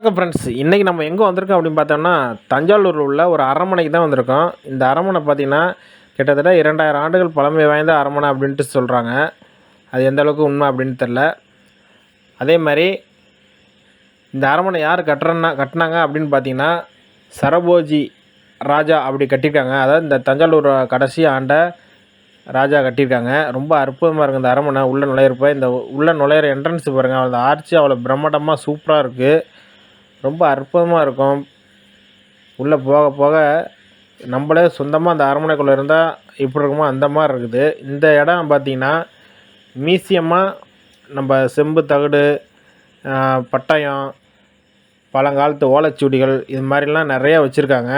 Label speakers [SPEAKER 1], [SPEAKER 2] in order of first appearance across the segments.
[SPEAKER 1] வணக்கம் ஃப்ரெண்ட்ஸ். இன்றைக்கி நம்ம எங்கே வந்திருக்கோம் அப்படின்னு பார்த்தோம்னா, தஞ்சாவூரில் உள்ள ஒரு அரண்மனைக்கு தான் வந்திருக்கோம். இந்த அரண்மனை பார்த்திங்கன்னா, கிட்டத்தட்ட 2000 ஆண்டுகள் பழமை வாய்ந்த அரண்மனை அப்படின்ட்டு சொல்கிறாங்க. அது எந்த அளவுக்கு உண்மை அப்படின்னு தெரில. அதே மாதிரி இந்த அரண்மனை யார் கட்டினாங்க அப்படின்னு பார்த்தீங்கன்னா, சரபோஜி ராஜா அப்படி கட்டியிருக்காங்க. அதாவது இந்த தஞ்சாவூர் கடைசி ஆண்ட ராஜா கட்டியிருக்காங்க. ரொம்ப அற்புதமாக இருக்குது இந்த அரண்மனை. உள்ளே நுழையிறப்ப இந்த உள்ளே நுழையிற என்ட்ரன்ஸ் பாருங்கள், அந்த ஆர்ச்சி அவ்வளோ பிரம்மாண்டமாக சூப்பராக இருக்குது. ரொம்ப அற்புதமாக இருக்கும். உள்ளே போக போக நம்மளே சொந்தமாக அந்த அரண்மனைக்குள்ளே இருந்தால் எப்படி இருக்குமோ அந்த மாதிரி இருக்குது. இந்த இடம் பார்த்திங்கன்னா மியூசியமாக நம்ம செம்பு தகடு, பட்டயம், பழங்காலத்து ஓலைச்சுவடிகள் இது மாதிரிலாம் நிறையா வச்சுருக்காங்க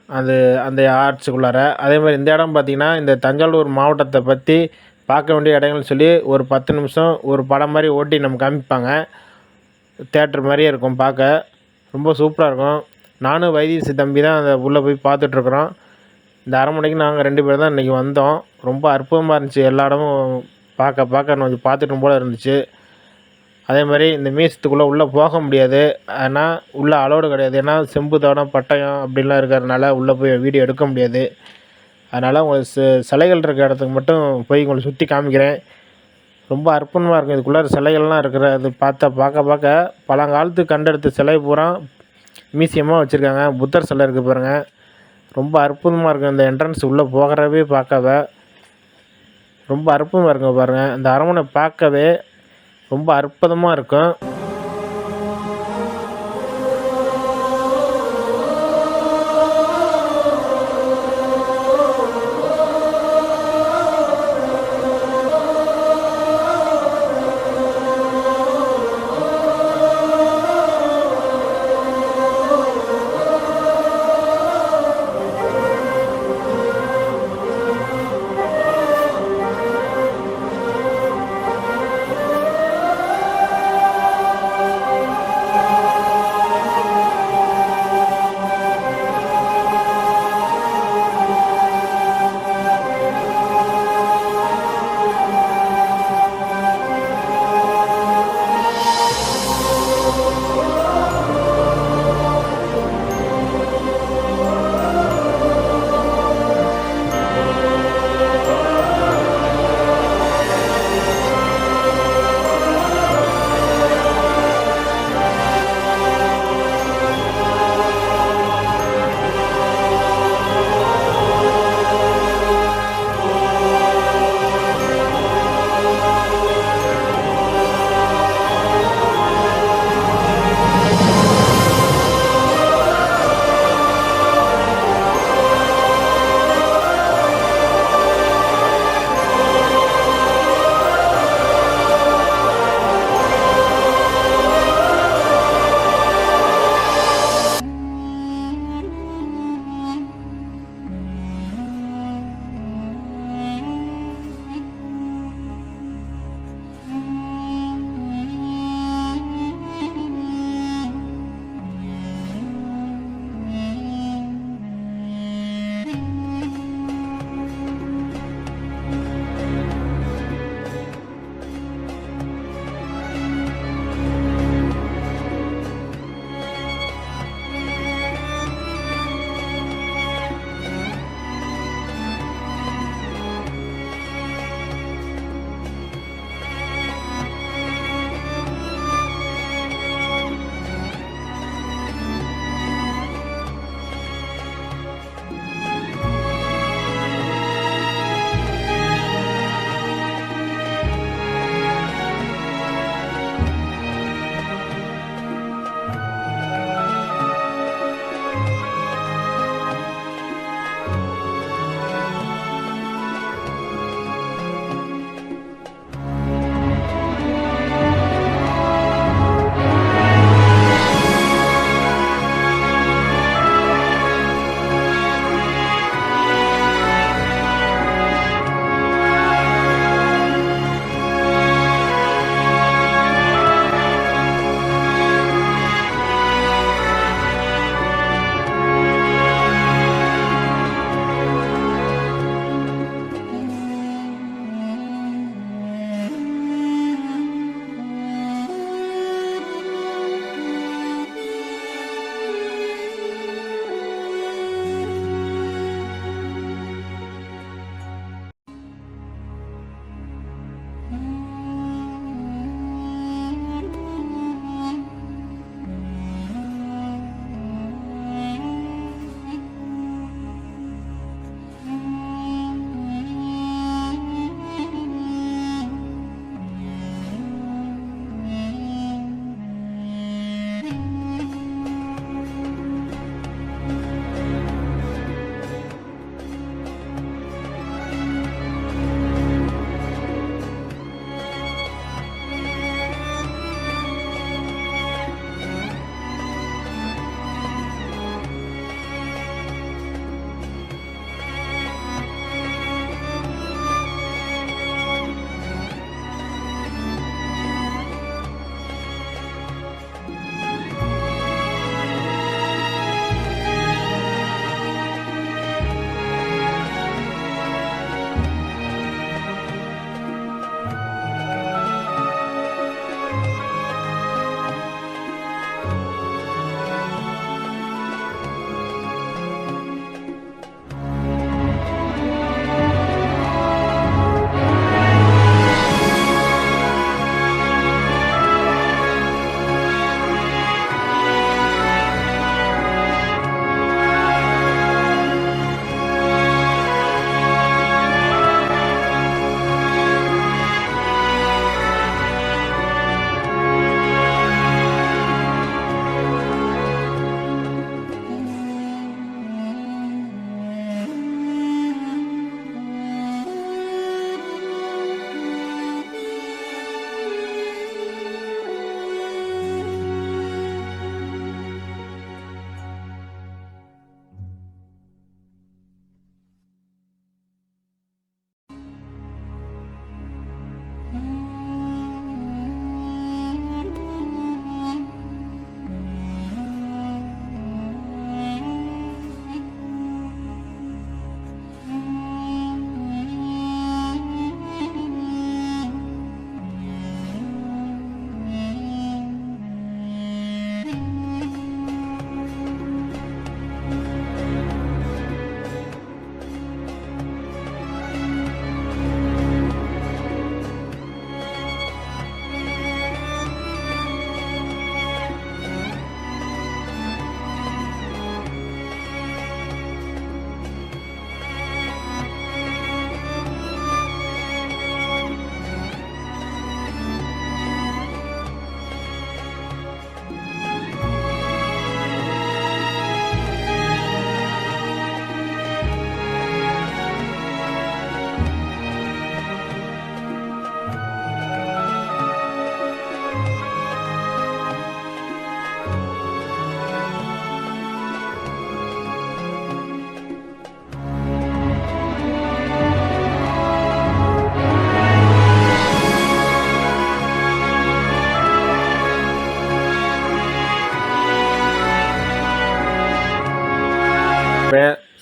[SPEAKER 1] அந்த ஆர்ட்ஸுக்குள்ளார. அதே மாதிரி இந்த இடம் பார்த்திங்கன்னா, இந்த தஞ்சாவூர் மாவட்டத்தை பற்றி பார்க்க வேண்டிய இடங்கள்னு சொல்லி ஒரு 10 நிமிஷம் ஒரு படம் மாதிரி ஓட்டி நம்ம காமிப்பாங்க. தேட்டர் மாதிரியே இருக்கும் பார்க்க. ரொம்ப சூப்பராக இருக்கும். நானும் வைத்தீசு தம்பி தான் அந்த உள்ளே போய் பார்த்துட்ருக்குறோம். இந்த அரண்மனைக்கு நாங்கள் 2 பேர் தான் இன்றைக்கி வந்தோம். ரொம்ப அற்புதமாக இருந்துச்சு. எல்லா இடமும் பார்க்க கொஞ்சம் பார்த்துட்டும் போல் இருந்துச்சு. அதே மாதிரி இந்த மியூசியத்துக்குள்ளே உள்ளே போக முடியாது. ஆனால் உள்ளே அலோடு கிடையாது. ஏன்னா செம்பு தகடம் பட்டயம் அப்படின்லாம் இருக்கிறதுனால உள்ளே போய் வீடியோ எடுக்க முடியாது. அதனால் உங்களுக்கு சிலைகள் இருக்க இடத்துக்கு மட்டும் போய் உங்களை சுற்றி காமிக்கிறேன். ரொம்ப அற்புதமாக இருக்கும். இதுக்குள்ளார சிலைகள்லாம் இருக்கிற அது பார்க்க பழங்காலத்து கண்டெடுத்த சிலை பூரா மியூசியமாக வச்சுருக்காங்க. புத்தர் சிலை இருக்குது பாருங்கள். ரொம்ப அற்புதமாக இருக்கும். இந்த என்ட்ரன்ஸ் உள்ளே போகிறவே பார்க்கவே ரொம்ப அற்புதமாக இருக்கும் பாருங்கள். இந்த அரண்மனை பார்க்கவே ரொம்ப அற்புதமாக இருக்கும்.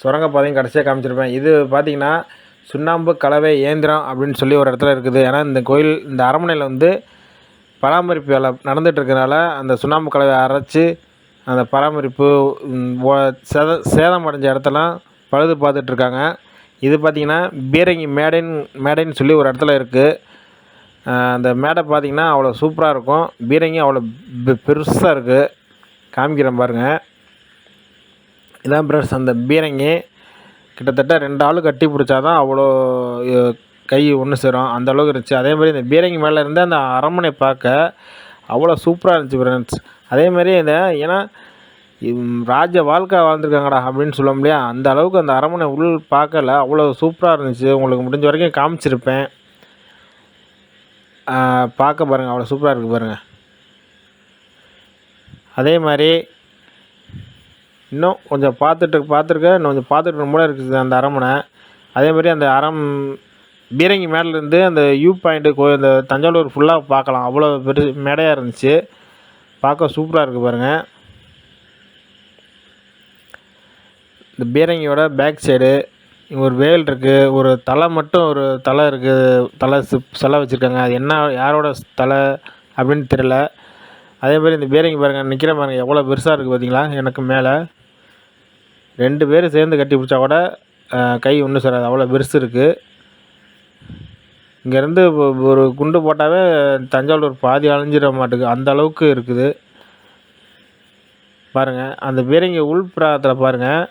[SPEAKER 1] சுரங்கப்பாதையும் கடைசியாக காமிச்சிருப்பேன். இது பார்த்திங்கன்னா சுண்ணாம்பு கலவை இயந்திரம் அப்படின்னு சொல்லி ஒரு இடத்துல இருக்குது. ஏன்னா இந்த கோயில் இந்த அரண்மனையில் வந்து பராமரிப்பு வேலை நடந்துகிட்ருக்கனால அந்த சுண்ணாம்பு கலவையை அரைச்சி அந்த பராமரிப்பு சேதம் அடைஞ்ச இடத்தெல்லாம் பழுது பார்த்துட்ருக்காங்க. இது பார்த்திங்கன்னா பீரங்கி மேடைன்னு சொல்லி ஒரு இடத்துல இருக்குது. அந்த மேடை பார்த்திங்கன்னா அவ்வளோ சூப்பராக இருக்கும். பீரங்கி அவ்வளோ பெருசாக இருக்குது. காமிக்கிறேன் பாருங்கள். இதான் ஃப்ரெண்ட்ஸ் அந்த பீரங்கி. கிட்டத்தட்ட 2 ஆள் கட்டி பிடிச்சா தான் அவ்வளோ கை ஒன்று சேரும், அந்தளவுக்கு இருந்துச்சு. அதேமாதிரி இந்த பீரங்கி மேலே இருந்து அந்த அரண்மனை பார்க்க அவ்வளோ சூப்பராக இருந்துச்சு ஃப்ரெண்ட்ஸ். அதேமாதிரி ஏன்னா ராஜ வாழ்க்கை வாழ்ந்துருக்காங்கடா அப்படின்னு சொல்ல முடியா, அந்த அளவுக்கு அந்த அரண்மனை பார்க்கல அவ்வளோ சூப்பராக இருந்துச்சு. உங்களுக்கு முடிஞ்ச வரைக்கும் காமிச்சிருப்பேன், பார்க்க பாருங்கள். அவ்வளோ சூப்பராக இருக்குது பாருங்கள். அதே மாதிரி இன்னும் கொஞ்சம் பார்த்துருக்கேன். இன்னும் கொஞ்சம் பார்த்துட்டு போல இருக்குது அந்த அரண்மனை. அதே மாதிரி அந்த பீரங்கி மேலேருந்து அந்த பாயிண்ட்டு அந்த தஞ்சாவூர் ஃபுல்லாக பார்க்கலாம். அவ்வளோ மேடையாக இருந்துச்சு. பார்க்க சூப்பராக இருக்குது பாருங்கள். இந்த பீரங்கியோட பேக் சைடு ஒரு வேல் இருக்குது. ஒரு தலை மட்டும் ஒரு தலை இருக்குது. தலை சிலை வச்சுருக்காங்க. அது யாரோட தலை அப்படின்னு தெரியல. அதே மாதிரி இந்த பீரங்கி பாருங்கள், நிற்கிற பாருங்கள் எவ்வளோ பெருசாக இருக்குது பார்த்தீங்களா. எனக்கு மேலே 2 பேர் சேர்ந்து கட்டி பிடிச்சா கூட கை ஒன்றும் சேராது, அவ்வளோ பெருசு இருக்குது. இங்கேருந்து ஒரு குண்டு போட்டாவே தஞ்சாவூர் பாதி அழிஞ்சிட மாட்டுக்கு, அந்த அளவுக்கு இருக்குது பாருங்கள். அந்த பீரங்கி உள்பிராகத்தில் பாருங்கள்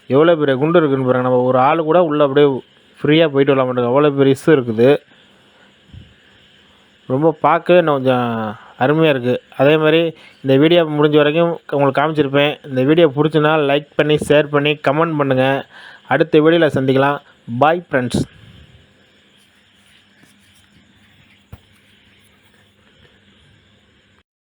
[SPEAKER 1] எவ்வளோ பெரிய குண்டு இருக்குதுன்னு பாருங்கள். நம்ம ஒரு ஆள் கூட உள்ளே அப்படியே ஃப்ரீயாக போயிட்டு வரல மாட்டேங்க, அவ்வளோ பெரிய இஷ்யூ இருக்குது. ரொம்ப பார்க்கவே இன்னும் கொஞ்சம் அருமையாக இருக்குது. அதே மாதிரி இந்த வீடியோ முடிஞ்ச வரைக்கும் உங்களுக்கு காமிச்சிருப்பேன். இந்த வீடியோ பிடிச்சினா லைக் பண்ணி ஷேர் பண்ணி கமெண்ட் பண்ணுங்கள். அடுத்த வீடியோவில் சந்திக்கலாம். Bye friends.